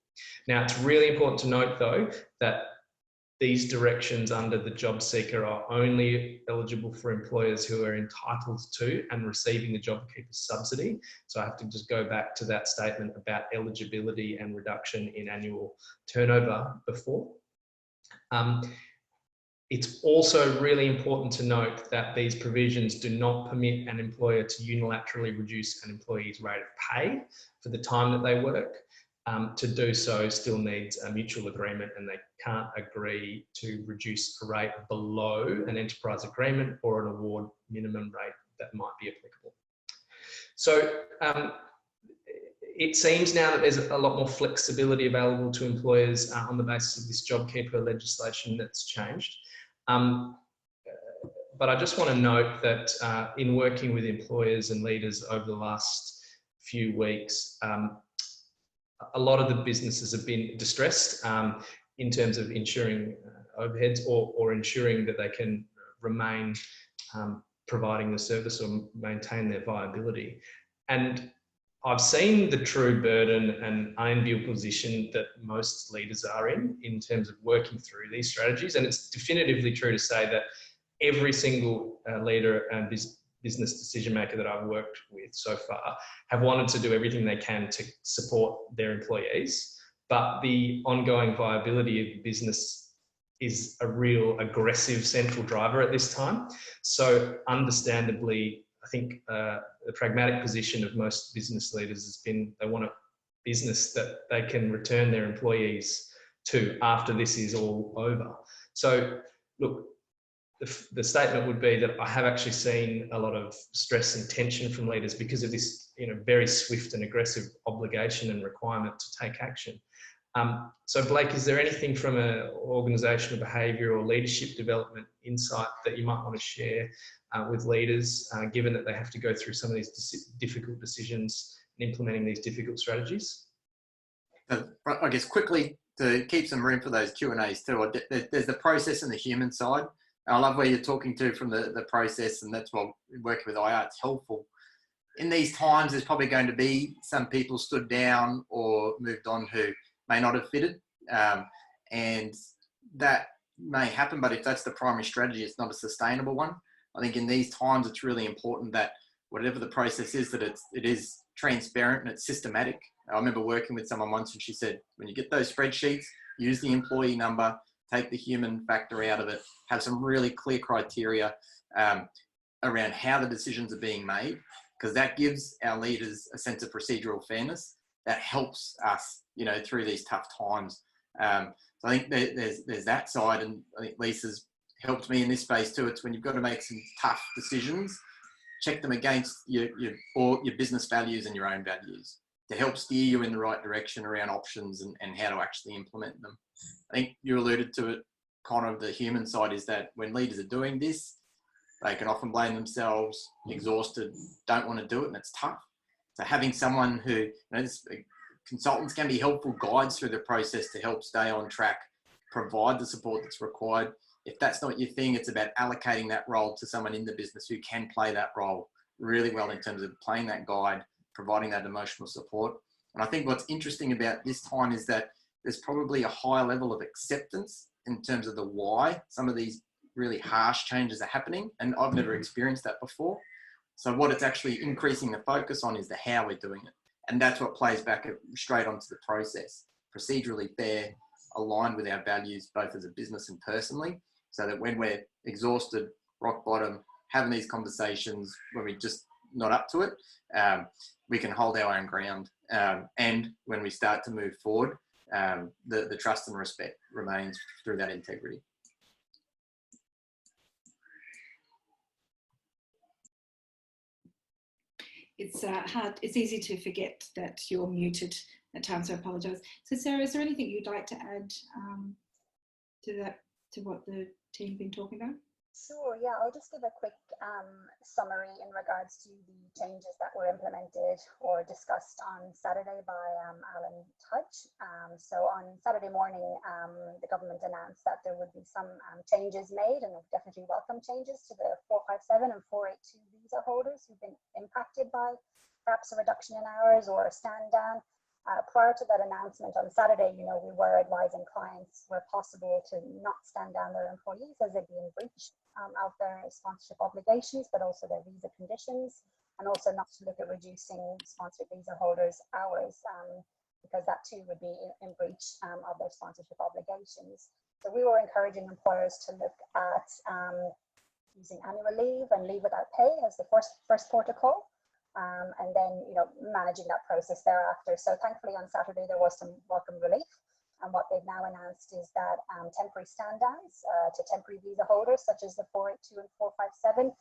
Now, it's really important to note though, that these directions under the job seeker are only eligible for employers who are entitled to and receiving the JobKeeper subsidy. So I have to just go back to that statement about eligibility and reduction in annual turnover before. It's also really important to note that these provisions do not permit an employer to unilaterally reduce an employee's rate of pay for the time that they work. To do so still needs a mutual agreement, and they can't agree to reduce a rate below an enterprise agreement or an award minimum rate that might be applicable. So it seems now that there's a lot more flexibility available to employers on the basis of this JobKeeper legislation that's changed. But I just want to note that in working with employers and leaders over the last few weeks, a lot of the businesses have been distressed in terms of ensuring overheads or ensuring that they can remain providing the service or maintain their viability. And I've seen the true burden and unenviable position that most leaders are in terms of working through these strategies. And it's definitively true to say that every single leader and business decision maker that I've worked with so far have wanted to do everything they can to support their employees, but the ongoing viability of the business is a real aggressive central driver at this time. So understandably, I think the pragmatic position of most business leaders has been they want a business that they can return their employees to after this is all over. So look, the statement would be that I have actually seen a lot of stress and tension from leaders because of this, very swift and aggressive obligation and requirement to take action. So Blake, is there anything from an organisational behaviour or leadership development insight that you might want to share with leaders, given that they have to go through some of these difficult decisions and implementing these difficult strategies? I guess quickly, to keep some room for those Q&As too, there's the process and the human side. I love where you're talking to from the process, and that's what working with IR, it's helpful. In these times, there's probably going to be some people stood down or moved on who may not have fitted. And that may happen, but if that's the primary strategy, it's not a sustainable one. I think in these times, it's really important that whatever the process is, that it is transparent and it's systematic. I remember working with someone once and she said, when you get those spreadsheets, use the employee number, take the human factor out of it, have some really clear criteria around how the decisions are being made, because that gives our leaders a sense of procedural fairness that helps us, through these tough times. So I think there's that side, and I think Lisa's helped me in this space too. It's when you've got to make some tough decisions, check them against your business values and your own values to help steer you in the right direction around options and how to actually implement them. I think you alluded to it, kind of the human side is that when leaders are doing this, they can often blame themselves, exhausted, don't want to do it, and it's tough. So having someone who, consultants can be helpful guides through the process to help stay on track, provide the support that's required. If that's not your thing, it's about allocating that role to someone in the business who can play that role really well in terms of playing that guide, providing that emotional support. And I think what's interesting about this time is that there's probably a higher level of acceptance in terms of the why some of these really harsh changes are happening. And I've never experienced that before. So what it's actually increasing the focus on is the how we're doing it. And that's what plays back straight onto the process. Procedurally fair, aligned with our values, both as a business and personally, so that when we're exhausted, rock bottom, having these conversations, when we just not up to it, we can hold our own ground. And when we start to move forward, the trust and respect remains through that integrity. It's hard. It's easy to forget that you're muted at times, so I apologise. So Sarah, is there anything you'd like to add to what the team been talking about? Sure, yeah, I'll just give a quick summary in regards to the changes that were implemented or discussed on Saturday by Alan Tudge. So on Saturday morning, the government announced that there would be some changes made, and definitely welcome changes to the 457 and 482 visa holders who've been impacted by perhaps a reduction in hours or a stand down. Prior to that announcement on Saturday, we were advising clients where possible to not stand down their employees as they'd be in breach of their sponsorship obligations, but also their visa conditions, and also not to look at reducing sponsored visa holders' hours, because that too would be in breach of their sponsorship obligations. So we were encouraging employers to look at using annual leave and leave without pay as the first port of call. And then, managing that process thereafter. So thankfully on Saturday, there was some welcome relief. And what they've now announced is that temporary stand downs to temporary visa holders, such as the 482 and 457,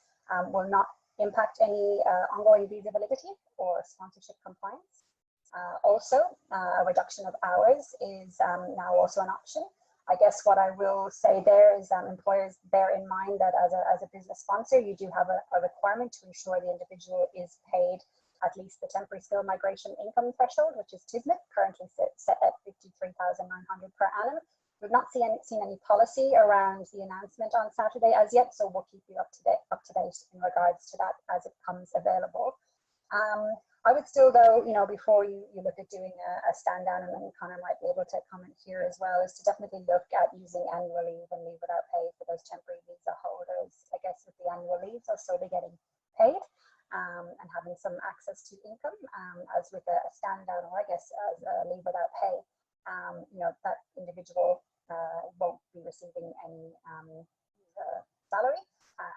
will not impact any ongoing visa validity or sponsorship compliance. Also, a reduction of hours is now also an option. I guess what I will say there is employers bear in mind that as a business sponsor, you do have a requirement to ensure the individual is paid at least the temporary skilled migration income threshold, which is TSMIT, currently set at 53,900 per annum. We've not seen any policy around the announcement on Saturday as yet, so we'll keep you up to date in regards to that as it comes available. I would still, though, before you look at doing a stand down, and then Connor might be able to comment here as well, is to definitely look at using annual leave and leave without pay for those temporary visa holders. I guess with the annual leave, they'll still be getting paid and having some access to income, as with a stand down, or I guess as a leave without pay, that individual won't be receiving any salary,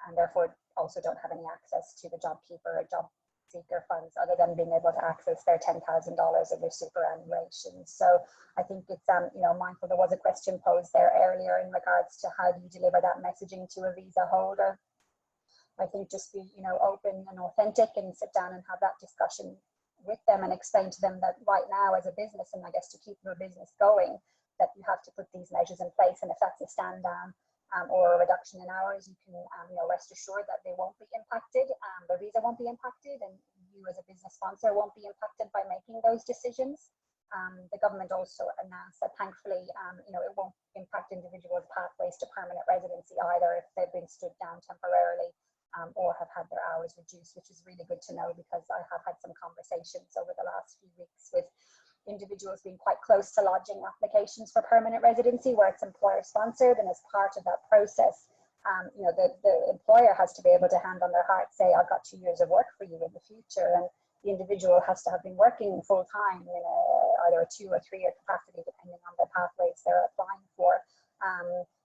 and therefore also don't have any access to the JobKeeper or job seeker funds other than being able to access their $10,000 of their superannuation. So I think it's mindful. There was a question posed there earlier in regards to how do you deliver that messaging to a visa holder. I think just be open and authentic and sit down and have that discussion with them and explain to them that right now as a business, and I guess to keep your business going, that you have to put these measures in place, and if that's a stand down or a reduction in hours, you can rest assured that they won't be impacted, their visa won't be impacted, and you as a business sponsor won't be impacted by making those decisions. The government also announced that thankfully it won't impact individuals' pathways to permanent residency either if they've been stood down temporarily or have had their hours reduced, which is really good to know, because I have had some conversations over the last few weeks with individuals being quite close to lodging applications for permanent residency where it's employer sponsored, and as part of that process, the employer has to be able to hand on their heart say, I've got 2 years of work for you in the future, and the individual has to have been working full time in either a 2 or 3 year capacity depending on the pathways they're applying for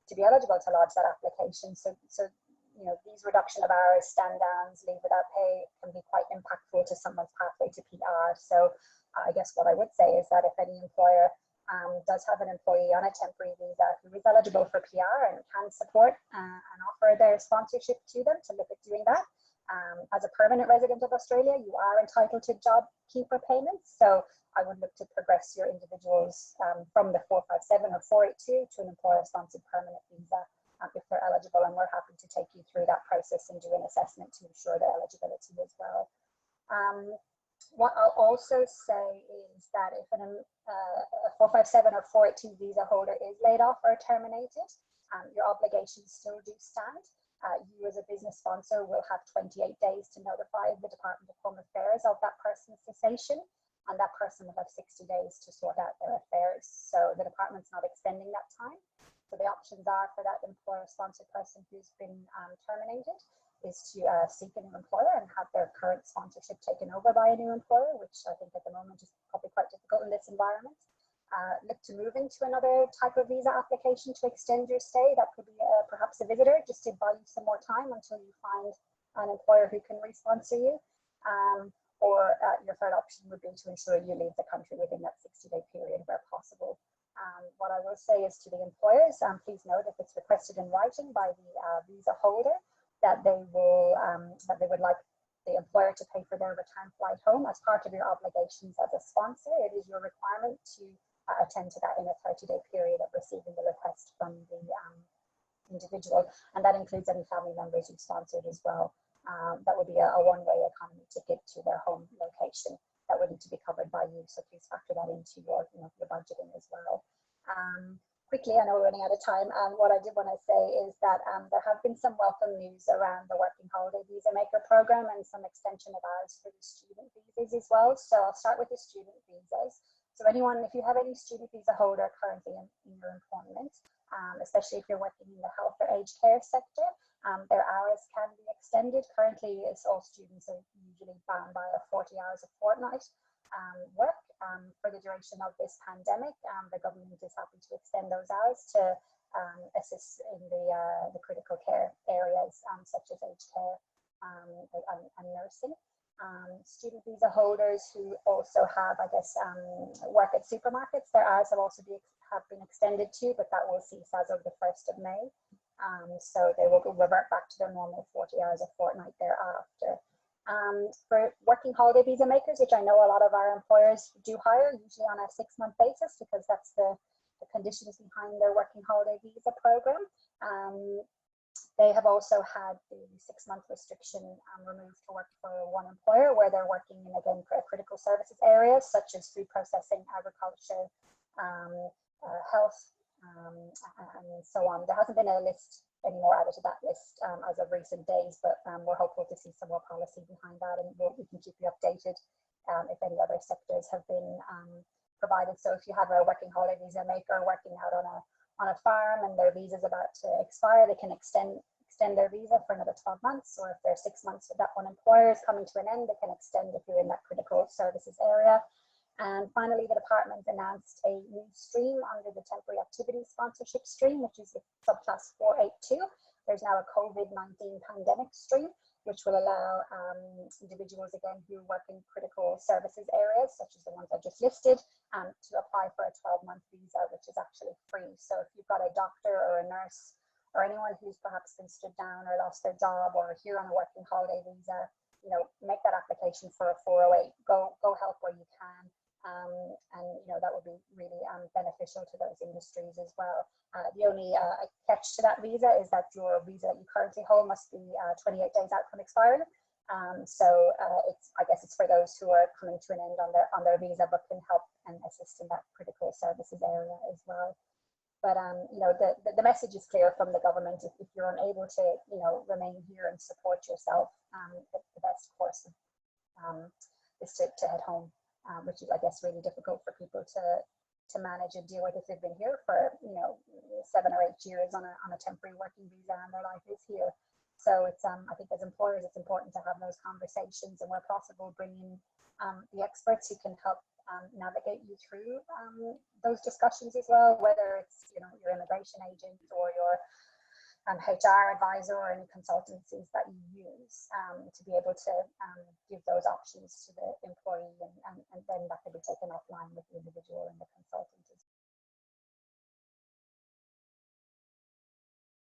to be eligible to lodge that application. So these reduction of hours, stand downs, leave without pay can be quite impactful to someone's pathway to PR. So I guess what I would say is that if any employer does have an employee on a temporary visa who is eligible for PR and can support and offer their sponsorship to them, to look at doing that. As a permanent resident of Australia, you are entitled to JobKeeper payments. So I would look to progress your individuals from the 457 or 482 to an employer-sponsored permanent visa if they're eligible, and we're happy to take you through that process and do an assessment to ensure their eligibility as well. What I'll also say is that if a 457 or 482 visa holder is laid off or terminated, your obligations still do stand. You as a business sponsor will have 28 days to notify the Department of Home Affairs of that person's cessation, and that person will have 60 days to sort out their affairs. So the department's not extending that time. So the options are for that employer-sponsored person who's been terminated is to seek a new employer and have their current sponsorship taken over by a new employer, which I think at the moment is probably quite difficult in this environment. Look to move into another type of visa application to extend your stay. That could be perhaps a visitor, just to buy you some more time until you find an employer who can re-sponsor you. Or your third option would be to ensure you leave the country within that 60-day period where possible. What I will say is to the employers, please note if it's requested in writing by the visa holder that they would like the employer to pay for their return flight home as part of your obligations as a sponsor. It is your requirement to attend to that in a 30-day period of receiving the request from the individual, and that includes any family members you've sponsored as well. That would be a one-way economy ticket to their home location that would need to be covered by you. So please factor that into your, your budgeting as well. Quickly, I know we're running out of time. What I did want to say is that there have been some welcome news around the Working Holiday Visa Maker program and some extension of hours for the student visas as well. So I'll start with the student visas. So anyone, if you have any student visa holder currently in your employment, especially if you're working in the health or aged care sector, their hours can be extended. Currently, all students are usually bound by a 40 hours a fortnight work. For the duration of this pandemic, the government is happy to extend those hours to assist in the critical care areas such as aged care and nursing. Student visa holders who also have, I guess, work at supermarkets, their hours have been extended too, but that will cease as of the 1st of May. So they will revert back to their normal 40 hours a fortnight thereafter. For working holiday visa makers, which I know a lot of our employers do hire, usually on a 6-month basis, because that's the conditions behind their working holiday visa program. They have also had the 6-month restriction removed to work for one employer where they're working in, again, critical services areas such as food processing, agriculture, health, and so on. There hasn't been a list anymore added to that list as of recent days, but we're hopeful to see some more policy behind that, and we can keep you updated if any other sectors have been provided. So if you have a working holiday visa maker working out on a farm and their visa is about to expire, they can extend their visa for another 12 months, or if they're 6 months with that one employer is coming to an end, they can extend if you're in that critical services area. And finally, the department announced a new stream under the temporary activity sponsorship stream, which is the subclass 482. There's now a COVID-19 pandemic stream, which will allow individuals, again, who work in critical services areas, such as the ones I just listed, to apply for a 12-month visa, which is actually free. So if you've got a doctor or a nurse or anyone who's perhaps been stood down or lost their job or here on a working holiday visa, make that application for a 408. Go help where you can. And that would be really beneficial to those industries as well. The only catch to that visa is that your visa that you currently hold must be 28 days out from expiring. So I guess it's for those who are coming to an end on their visa, but can help and assist in that critical services area as well. But the message is clear from the government. If you're unable to remain here and support yourself, the best course is to head home. Which is, I guess, really difficult for people to manage and deal with if they've been here for 7 or 8 years on a temporary working visa and their life is here. So it's I think as employers it's important to have those conversations, and where possible bring in the experts who can help navigate you through those discussions as well, whether it's your immigration agent or your HR advisor or any consultancies that you use to be able to give those options to the employee, and then that can be taken offline with the individual and the consultant as